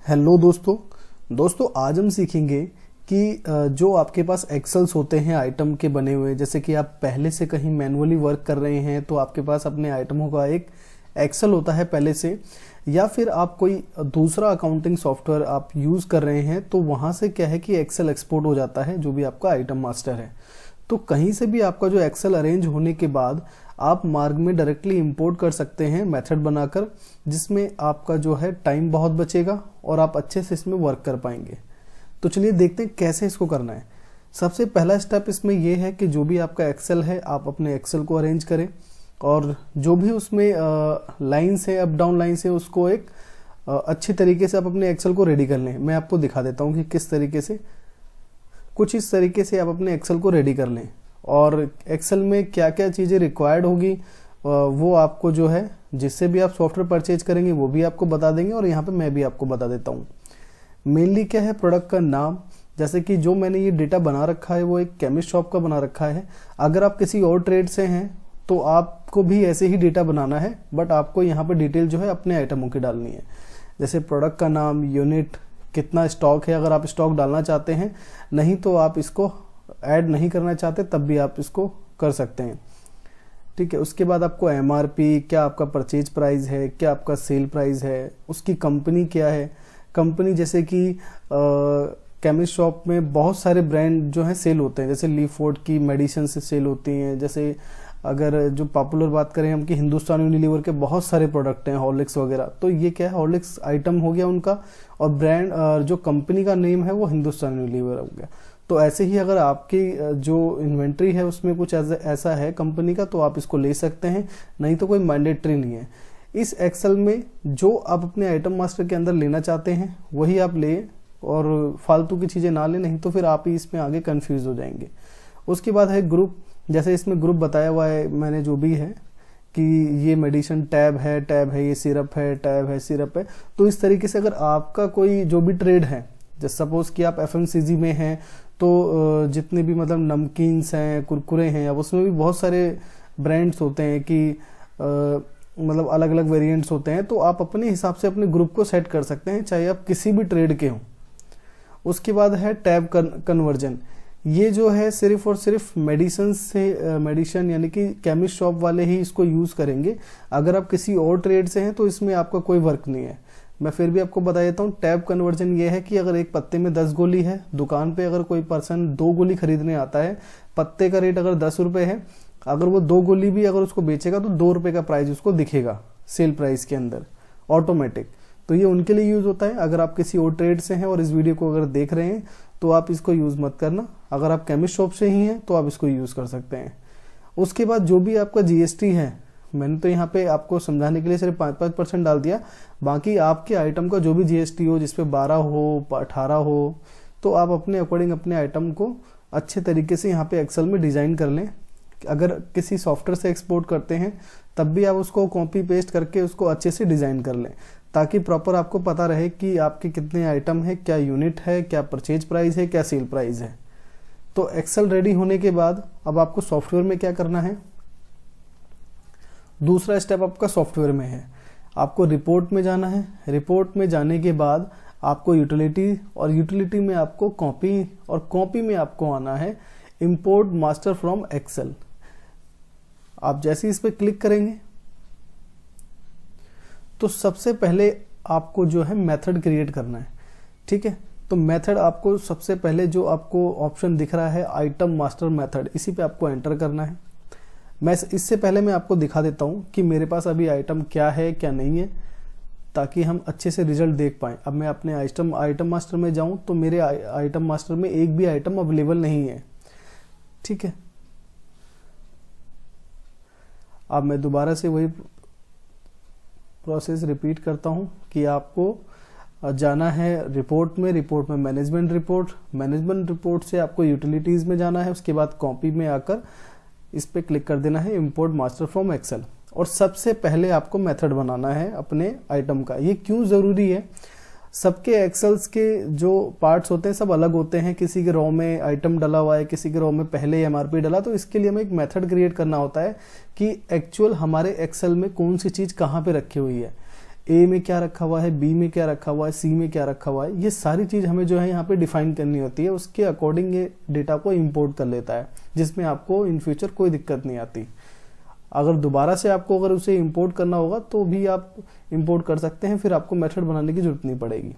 Hello दोस्तों आज हम सीखेंगे कि जो आपके पास एक्सेल्स होते हैं आइटम के बने हुए, जैसे कि आप पहले से कहीं मैनुअली वर्क कर रहे हैं तो आपके पास अपने आइटमों का एक एक्सेल होता है पहले से, या फिर आप कोई दूसरा अकाउंटिंग सॉफ्टवेयर आप यूज़ कर रहे हैं तो वहाँ से क्या है कि एक्सेल एक्सपोर्ट हो जाता है जो भी आपका आइटम मास्टर है। तो कहीं से भी आपका जो एक्सेल अरेंज होने के बाद आप मार्ग में डायरेक्टली इंपोर्ट कर सकते हैं मेथड बनाकर, जिसमें आपका जो है टाइम बहुत बचेगा और आप अच्छे से इसमें वर्क कर पाएंगे। तो चलिए देखते हैं कैसे इसको करना है। सबसे पहला स्टेप इसमें यह है कि जो भी आपका एक्सेल है आप अपने एक्सेल को अरेंज करें और जो भी उसमें लाइन्स है, अप डाउन लाइन्स है, उसको एक अच्छी तरीके से आप अपने एक्सेल को रेडी कर लें। मैं आपको दिखा देता हूँ कि किस तरीके से, कुछ इस तरीके से आप अपने एक्सेल को रेडी कर लें। और एक्सेल में क्या क्या चीज़ें रिक्वायर्ड होगी वो आपको जो है जिससे भी आप सॉफ्टवेयर परचेज करेंगे वो भी आपको बता देंगे, और यहाँ पे मैं भी आपको बता देता हूँ। मेनली क्या है, प्रोडक्ट का नाम, जैसे कि जो मैंने ये डेटा बना रखा है वो एक केमिस्ट शॉप का बना रखा है। अगर आप किसी और ट्रेड से हैं तो आपको भी ऐसे ही डेटा बनाना है, बट आपको यहाँ पर डिटेल जो है अपने आइटमों की डालनी है। जैसे प्रोडक्ट का नाम, यूनिट, कितना स्टॉक है, अगर आप स्टॉक डालना चाहते हैं, नहीं तो आप इसको ऐड नहीं करना चाहते तब भी आप इसको कर सकते हैं। ठीक है, उसके बाद आपको एमआरपी, क्या आपका परचेज प्राइस है, क्या आपका सेल प्राइस है, उसकी कंपनी क्या है। कंपनी जैसे कि केमिस्ट शॉप में बहुत सारे ब्रांड जो हैं सेल होते हैं, जैसे लीफोर्ड की मेडिसिन से सेल होती हैं। जैसे अगर जो पॉपुलर बात करें हम कि हिंदुस्तान यूनिलीवर के बहुत सारे प्रोडक्ट हैं, हॉर्लिक्स वगैरह, तो ये क्या है, हॉर्लिक्स आइटम हो गया उनका, और ब्रांड जो कंपनी का नेम है वो हिंदुस्तान यूनिलीवर हो गया। तो ऐसे ही अगर आपकी जो इन्वेंट्री है उसमें कुछ ऐसा है कंपनी का तो आप इसको ले सकते हैं, नहीं तो कोई मैंडेटरी नहीं है। इस एक्सेल में जो आप अपने आइटम मास्टर के अंदर लेना चाहते हैं वही आप लें और फालतू की चीज़ें ना लें, नहीं तो फिर आप ही इसमें आगे कंफ्यूज हो जाएंगे। उसके बाद है ग्रुप, जैसे इसमें ग्रुप बताया हुआ है मैंने जो भी है कि ये मेडिसिन टैब है, ये सिरप है, टैब है, सिरप है। तो इस तरीके से अगर आपका कोई जो भी ट्रेड है, जैसे सपोज कि आप एफएमसीजी में हैं तो जितने भी मतलब नमकीन्स हैं, कुरकुरे हैं, अब उसमें भी बहुत सारे ब्रांड्स होते हैं कि मतलब अलग अलग वेरिएंट्स होते हैं, तो आप अपने हिसाब से अपने ग्रुप को सेट कर सकते हैं, चाहे आप किसी भी ट्रेड के हों। उसके बाद है टैब कन्वर्जन। ये जो है सिर्फ और सिर्फ मेडिसिन यानी कि केमिस्ट शॉप वाले ही इसको यूज़ करेंगे। अगर आप किसी और ट्रेड से हैं तो इसमें आपका कोई वर्क नहीं है। मैं फिर भी आपको बता देता हूँ, टैब कन्वर्जन ये है कि अगर एक पत्ते में 10 गोली है, दुकान पे अगर कोई पर्सन 2 गोली खरीदने आता है, पत्ते का रेट अगर 10 रुपये है, अगर वो 2 गोली भी अगर उसको बेचेगा तो 2 रुपये का प्राइस उसको दिखेगा सेल प्राइस के अंदर ऑटोमेटिक। तो ये उनके लिए यूज़ होता है। अगर आप किसी और ट्रेड से हैं और इस वीडियो को अगर देख रहे हैं तो आप इसको यूज़ मत करना। अगर आप केमिस्ट शॉप से ही हैं तो आप इसको यूज़ कर सकते हैं। उसके बाद जो भी आपका जीएसटी है, मैंने तो यहाँ पे आपको समझाने के लिए सिर्फ 5% डाल दिया, बाकी आपके आइटम का जो भी जीएसटी हो, जिसपे 12 हो, 18 हो, तो आप अपने अकॉर्डिंग अपने आइटम को अच्छे तरीके से यहाँ पे एक्सेल में डिज़ाइन कर लें। अगर किसी सॉफ्टवेयर से एक्सपोर्ट करते हैं तब भी आप उसको कॉपी पेस्ट करके उसको अच्छे से डिज़ाइन कर लें, ताकि प्रॉपर आपको पता रहे कि आपके कितने आइटम है, क्या यूनिट है, क्या परचेज प्राइस है, क्या सेल प्राइस है। तो एक्सेल रेडी होने के बाद अब आपको सॉफ्टवेयर में क्या करना है। दूसरा स्टेप आपका सॉफ्टवेयर में है, आपको रिपोर्ट में जाना है। रिपोर्ट में जाने के बाद आपको यूटिलिटी, और यूटिलिटी में आपको कॉपी, और कॉपी में आपको आना है इंपोर्ट मास्टर फ्रॉम एक्सेल। आप जैसे इस पर क्लिक करेंगे तो सबसे पहले आपको जो है मेथड क्रिएट करना है। ठीक है, तो मेथड आपको सबसे पहले जो आपको ऑप्शन दिख रहा है आइटम मास्टर मेथड, इसी पे आपको एंटर करना है। मैं इससे पहले मैं आपको दिखा देता हूं कि मेरे पास अभी आइटम क्या है क्या नहीं है, ताकि हम अच्छे से रिजल्ट देख पाएं। अब मैं अपने आइटम मास्टर में जाऊं तो मेरे आइटम मास्टर में एक भी आइटम अवेलेबल नहीं है। ठीक है, अब मैं दोबारा से वही प्रोसेस रिपीट करता हूं कि आपको जाना है रिपोर्ट में मैनेजमेंट रिपोर्ट से आपको यूटिलिटीज में जाना है। उसके बाद कॉपी में आकर इस पे क्लिक कर देना है इंपोर्ट मास्टर फ्रॉम एक्सेल, और सबसे पहले आपको मेथड बनाना है अपने आइटम का। ये क्यों ज़रूरी है, सबके एक्सेल्स के जो पार्ट्स होते हैं सब अलग होते हैं, किसी के रो में आइटम डला हुआ है, किसी के रो में पहले एमआरपी डला, तो इसके लिए हमें एक मेथड क्रिएट करना होता है कि एक्चुअल हमारे एक्सेल में कौन सी चीज़ कहाँ पे रखी हुई है। ए में क्या रखा हुआ है, बी में क्या रखा हुआ है, सी में क्या रखा हुआ है, ये सारी चीज़ हमें जो है यहाँ पे डिफाइन करनी होती है। उसके अकॉर्डिंग ये डेटा को इंपोर्ट कर लेता है, जिसमें आपको इन फ्यूचर कोई दिक्कत नहीं आती। अगर दोबारा से आपको अगर उसे इंपोर्ट करना होगा तो भी आप इंपोर्ट कर सकते हैं, फिर आपको मेथड बनाने की जरूरत नहीं पड़ेगी।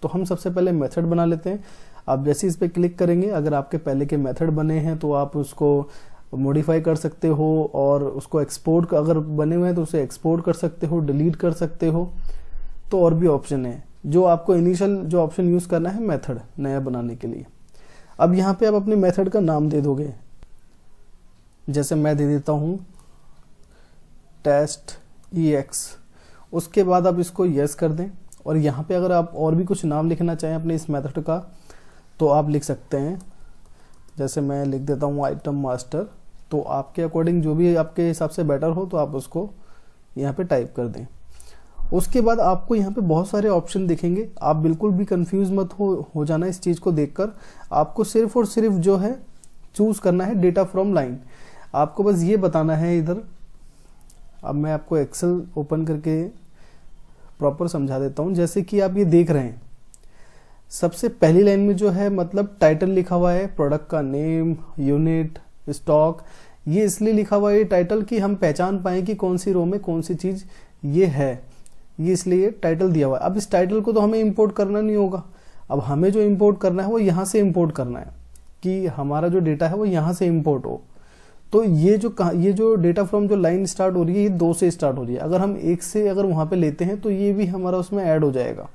तो हम सबसे पहले मेथड बना लेते हैं। आप जैसे इस पर क्लिक करेंगे, अगर आपके पहले के मेथड बने हैं तो आप उसको मॉडिफाई कर सकते हो, और उसको एक्सपोर्ट अगर बने हुए हैं तो उसे एक्सपोर्ट कर सकते हो, डिलीट कर सकते हो। तो और भी ऑप्शन है। जो आपको इनिशियल जो ऑप्शन यूज करना है मेथड नया बनाने के लिए। अब यहाँ पे आप अपने मेथड का नाम दे दोगे, जैसे मैं दे देता हूँ टेस्ट EX। उसके बाद आप इसको यस कर दें, और यहाँ पे अगर आप और भी कुछ नाम लिखना चाहें अपने इस मेथड का तो आप लिख सकते हैं। जैसे मैं लिख देता हूँ आइटम मास्टर। तो आपके अकॉर्डिंग जो भी आपके हिसाब से बेटर हो तो आप उसको यहाँ पे टाइप कर दें। उसके बाद आपको यहाँ पे बहुत सारे ऑप्शन दिखेंगे। आप बिल्कुल भी कंफ्यूज मत हो जाना इस चीज़ को देखकर। आपको सिर्फ और सिर्फ जो है चूज करना है डेटा फ्रॉम लाइन। आपको बस ये बताना है इधर। अब मैं आपको एक्सेल ओपन करके प्रॉपर समझा देता हूँ। जैसे कि आप ये देख रहे हैं, सबसे पहली लाइन में जो है मतलब टाइटल लिखा हुआ है, प्रोडक्ट का नेम, यूनिट, स्टॉक। ये इसलिए लिखा हुआ है ये टाइटल कि हम पहचान पाए कि कौन सी रो में कौन सी चीज ये है, ये इसलिए टाइटल दिया हुआ है। अब इस टाइटल को तो हमें इंपोर्ट करना नहीं होगा। अब हमें जो इंपोर्ट करना है वो यहाँ से इंपोर्ट करना है कि हमारा जो डेटा है वो यहाँ से इंपोर्ट हो। तो ये जो डेटा फ्रॉम जो लाइन स्टार्ट हो रही है ये 2 से स्टार्ट हो रही है। अगर हम 1 से अगर वहाँ पे लेते हैं तो ये भी हमारा उसमें ऐड हो जाएगा,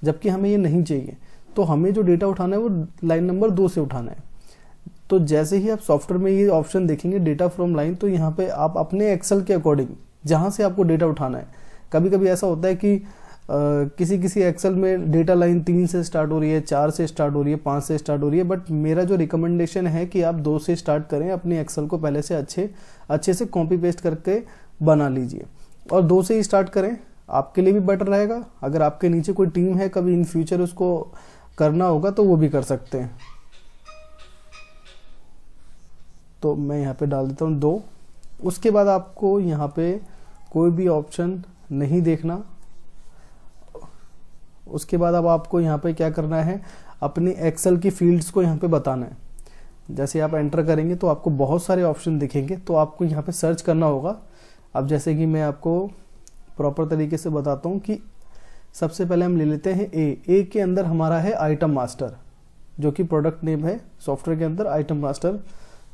जबकि हमें ये नहीं चाहिए। तो हमें जो डेटा उठाना है वो लाइन नंबर 2 से उठाना है। तो जैसे ही आप सॉफ्टवेयर में ये ऑप्शन देखेंगे डेटा फ्रॉम लाइन, तो यहाँ पे आप अपने एक्सेल के अकॉर्डिंग जहाँ से आपको डेटा उठाना है। कभी कभी ऐसा होता है कि किसी एक्सेल में डेटा लाइन 3 से स्टार्ट हो रही है, 4 से स्टार्ट हो रही है, 5 से स्टार्ट हो रही है। बट मेरा जो रिकमेंडेशन है कि आप 2 से स्टार्ट करें। अपने एक्सेल को पहले से अच्छे से कॉपी पेस्ट करके बना लीजिए और 2 से ही स्टार्ट करें, आपके लिए भी बेटर रहेगा। अगर आपके नीचे कोई टीम है, कभी इन फ्यूचर उसको करना होगा तो वो भी कर सकते हैं। तो मैं यहाँ पे डाल देता हूँ 2। उसके बाद आपको यहाँ पे कोई भी ऑप्शन नहीं देखना। उसके बाद अब आपको यहाँ पे क्या करना है, अपनी एक्सेल की फील्ड्स को यहाँ पे बताना है। जैसे आप एंटर करेंगे तो आपको बहुत सारे ऑप्शन दिखेंगे, तो आपको यहाँ पे सर्च करना होगा। अब जैसे कि मैं आपको प्रॉपर तरीके से बताता हूँ कि सबसे पहले हम ले लेते हैं ए के अंदर हमारा है आइटम मास्टर, जो कि प्रोडक्ट नेम है। सॉफ्टवेयर के अंदर आइटम मास्टर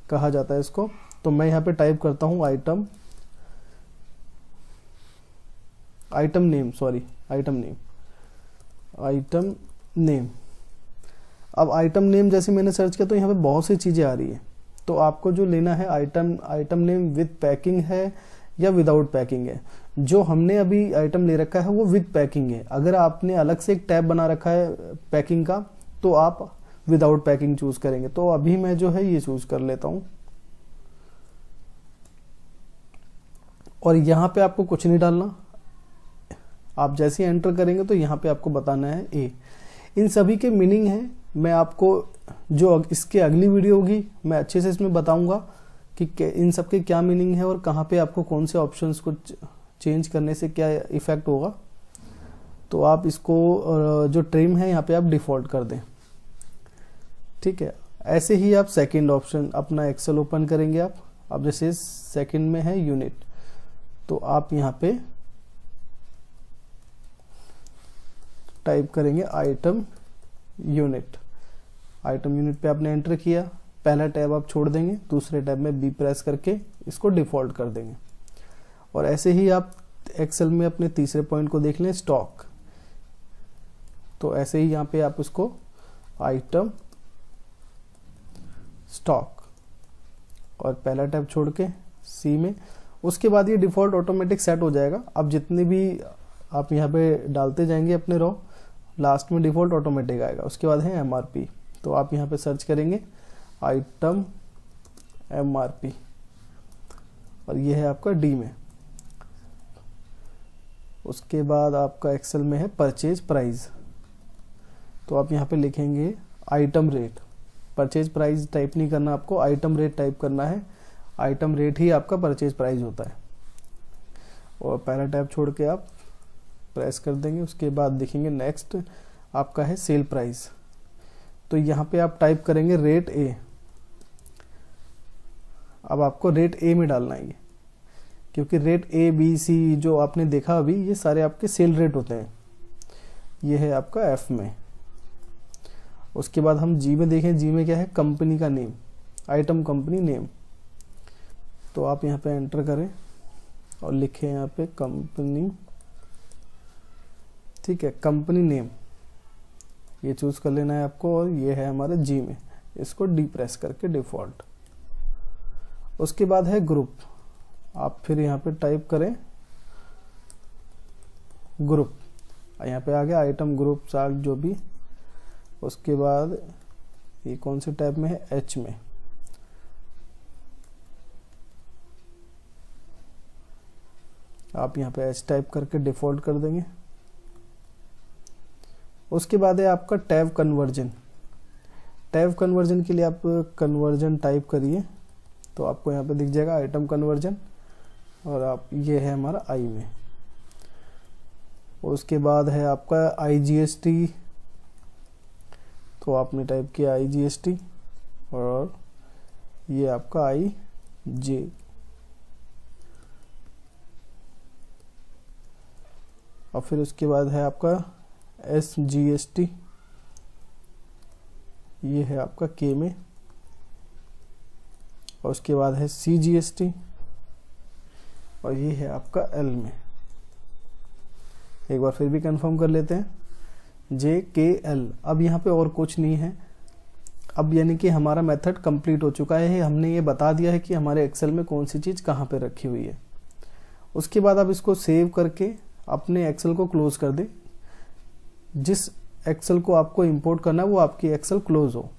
कहा जाता है इसको। तो मैं यहाँ पे टाइप करता हूँ आइटम नेम। अब आइटम नेम जैसे मैंने सर्च किया तो यहाँ पे बहुत सी चीजें आ रही है। तो आपको जो लेना है आइटम नेम विद पैकिंग है या विदाउट पैकिंग है। जो हमने अभी आइटम ले रखा है वो विद पैकिंग है। अगर आपने अलग से एक टैब बना रखा है पैकिंग का तो आप विदाउट पैकिंग चूज करेंगे। तो अभी मैं जो है ये चूज कर लेता हूं। और यहाँ पे आपको कुछ नहीं डालना। आप जैसे ही एंटर करेंगे तो यहाँ पे आपको बताना है ए। इन सभी के मीनिंग है, मैं आपको जो इसके अगली वीडियो होगी मैं अच्छे से इसमें बताऊंगा कि इन सब के क्या मीनिंग है और कहाँ पे आपको कौन से ऑप्शंस को चेंज करने से क्या इफेक्ट होगा। तो आप इसको जो ट्रिम है यहाँ पे आप डिफॉल्ट कर दें, ठीक है। ऐसे ही आप सेकंड ऑप्शन अपना एक्सेल ओपन करेंगे आप। अब जैसे सेकंड में है यूनिट, तो आप यहाँ पे टाइप करेंगे आइटम यूनिट पे आपने एंटर किया। पहला टैब आप छोड़ देंगे, दूसरे टैब में बी प्रेस करके इसको डिफॉल्ट कर देंगे। और ऐसे ही आप एक्सेल में अपने तीसरे पॉइंट को देख लें, स्टॉक। तो ऐसे ही यहाँ पे आप उसको आइटम स्टॉक और पहला टैब छोड़ के सी में। उसके बाद ये डिफॉल्ट ऑटोमेटिक सेट हो जाएगा। अब जितने भी आप यहाँ पे डालते जाएंगे अपने रो, लास्ट में डिफॉल्ट ऑटोमेटिक आएगा। उसके बाद है एमआरपी, तो आप यहाँ पे सर्च करेंगे आइटम एमआरपी और ये है आपका डी में। उसके बाद आपका एक्सेल में है परचेज प्राइस, तो आप यहाँ पे लिखेंगे item rate. Purchase price type नहीं करना आपको, आइटम रेट टाइप करना है। आइटम रेट ही आपका परचेज प्राइस होता है। और पहला टैब छोड़ के आप प्रेस कर देंगे। उसके बाद देखेंगे नेक्स्ट आपका है सेल प्राइस, तो यहाँ पे आप टाइप करेंगे रेट ए। अब आपको रेट ए में डालना है, क्योंकि रेट ए बी सी जो आपने देखा अभी ये सारे आपके सेल रेट होते हैं। ये है आपका एफ में। उसके बाद हम जी में देखें, जी में क्या है, कंपनी का नेम, आइटम कंपनी नेम। तो आप यहाँ पे एंटर करें और लिखें यहाँ पे कंपनी, ठीक है, कंपनी नेम ये चूज कर लेना है आपको। और ये है हमारे जी में, इसको डी प्रेस करके डिफॉल्ट। उसके बाद है ग्रुप, आप फिर यहाँ पे टाइप करें ग्रुप, यहाँ पे आ गया आइटम ग्रुप साल्ट जो भी। उसके बाद ये कौन से टैब में है, एच में। आप यहाँ पे एच टाइप करके डिफॉल्ट कर देंगे। उसके बाद है आपका टैब कन्वर्जन। टैब कन्वर्जन के लिए आप कन्वर्जन टाइप करिए, तो आपको यहाँ पे दिख जाएगा आइटम कन्वर्जन, और आप ये है हमारा आई में। उसके बाद है आपका IGST, तो आपने टाइप किया IGST, और ये आपका IG। और फिर उसके बाद है आपका SGST, ये है आपका K में। और उसके बाद है CGST, और ये है आपका L में। एक बार फिर भी कंफर्म कर लेते हैं, JKL। अब यहाँ पे और कुछ नहीं है। अब यानी कि हमारा मेथड कंप्लीट हो चुका है। हमने ये बता दिया है कि हमारे एक्सेल में कौन सी चीज़ कहाँ पे रखी हुई है। उसके बाद आप इसको सेव करके अपने एक्सेल को क्लोज कर दें। जिस एक्सेल को आपको इंपोर्ट करना है वो आपकी एक्सेल क्लोज हो,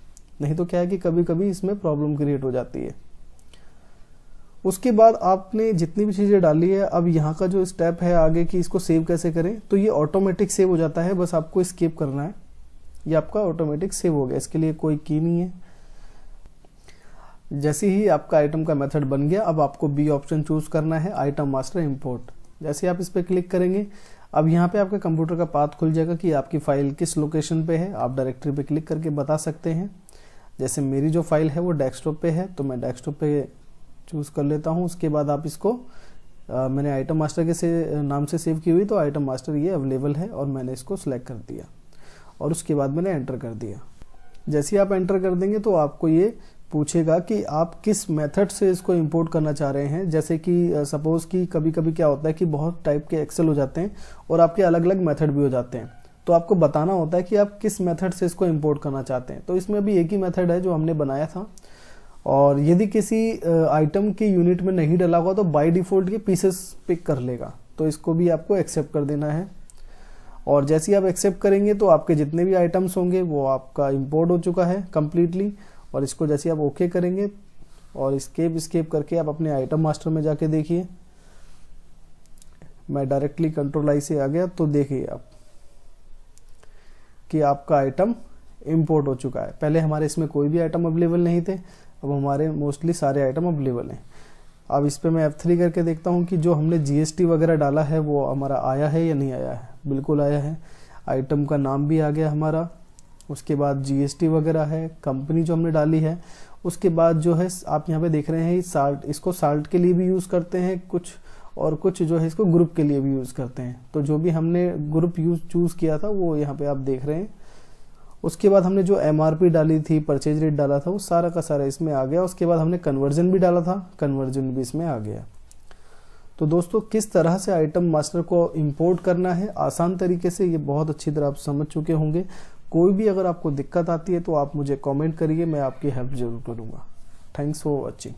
नहीं तो क्या है कि कभी कभी इसमें प्रॉब्लम क्रिएट हो जाती है। उसके बाद आपने जितनी भी चीज़ें डाली है, अब यहाँ का जो स्टेप है आगे कि इसको सेव कैसे करें, तो ये ऑटोमेटिक सेव हो जाता है, बस आपको स्किप करना है। ये आपका ऑटोमेटिक सेव हो गया, इसके लिए कोई की नहीं है। जैसे ही आपका आइटम का मेथड बन गया, अब आपको बी ऑप्शन चूज करना है, आइटम मास्टर इंपोर्ट। जैसे आप इस पर क्लिक करेंगे, अब यहाँ पे आपके कंप्यूटर का पाथ खुल जाएगा कि आपकी फाइल किस लोकेशन पे है। आप डायरेक्टरी पे क्लिक करके बता सकते हैं। जैसे मेरी जो फाइल है वो डेस्कटॉप पे है, तो मैं डेस्कटॉप पे चूज कर लेता हूँ। उसके बाद आप इसको मैंने आइटम मास्टर के नाम से सेव की हुई, तो आइटम मास्टर ये अवेलेबल है, और मैंने इसको सिलेक्ट कर दिया, और उसके बाद मैंने एंटर कर दिया। जैसे ही आप एंटर कर देंगे तो आपको ये पूछेगा कि आप किस मेथड से इसको इंपोर्ट करना चाह रहे हैं। जैसे कि सपोज कि कभी कभी क्या होता है कि बहुत टाइप के एक्सेल हो जाते हैं और आपके अलग अलग मेथड भी हो जाते हैं, तो आपको बताना होता है कि आप किस मेथड से इसको इंपोर्ट करना चाहते हैं। तो इसमें भी एक ही मेथड है जो हमने बनाया था, और यदि किसी आइटम के यूनिट में नहीं डला होगा तो बाय डिफॉल्ट के पीसेस पिक कर लेगा, तो इसको भी आपको एक्सेप्ट कर देना है। और जैसे ही आप एक्सेप्ट करेंगे तो आपके जितने भी आइटम्स होंगे वो आपका इंपोर्ट हो चुका है कम्प्लीटली। और इसको जैसे आप ओके करेंगे और स्केप करके आप अपने आइटम मास्टर में जाके देखिए। मैं डायरेक्टली कंट्रोल आई से आ गया, तो देखिए आप कि आपका आइटम इंपोर्ट हो चुका है। पहले हमारे इसमें कोई भी आइटम अवेलेबल नहीं थे, अब हमारे मोस्टली सारे आइटम अवेलेबल हैं। अब इस पे मैं F3 करके देखता हूँ कि जो हमने GST वगैरह डाला है वो हमारा आया है या नहीं आया है। बिल्कुल आया है, आइटम का नाम भी आ गया हमारा, उसके बाद GST वगैरह है, कंपनी जो हमने डाली है। उसके बाद जो है आप यहाँ पे देख रहे हैं साल्ट, इसको साल्ट के लिए भी यूज़ करते हैं कुछ, और कुछ जो है इसको ग्रुप के लिए भी यूज़ करते हैं। तो जो भी हमने ग्रुप चूज़ किया था वो यहाँ पे आप देख रहे हैं। उसके बाद हमने जो MRP डाली थी, परचेज रेट डाला था, वो सारा का सारा इसमें आ गया। उसके बाद हमने कन्वर्जन भी डाला था, कन्वर्जन भी इसमें आ गया। तो दोस्तों किस तरह से आइटम मास्टर को इंपोर्ट करना है आसान तरीके से, ये बहुत अच्छी तरह आप समझ चुके होंगे। कोई भी अगर आपको दिक्कत आती है तो आप मुझे कमेंट करिए, मैं आपकी हेल्प जरूर करूँगा। Thanks for watching.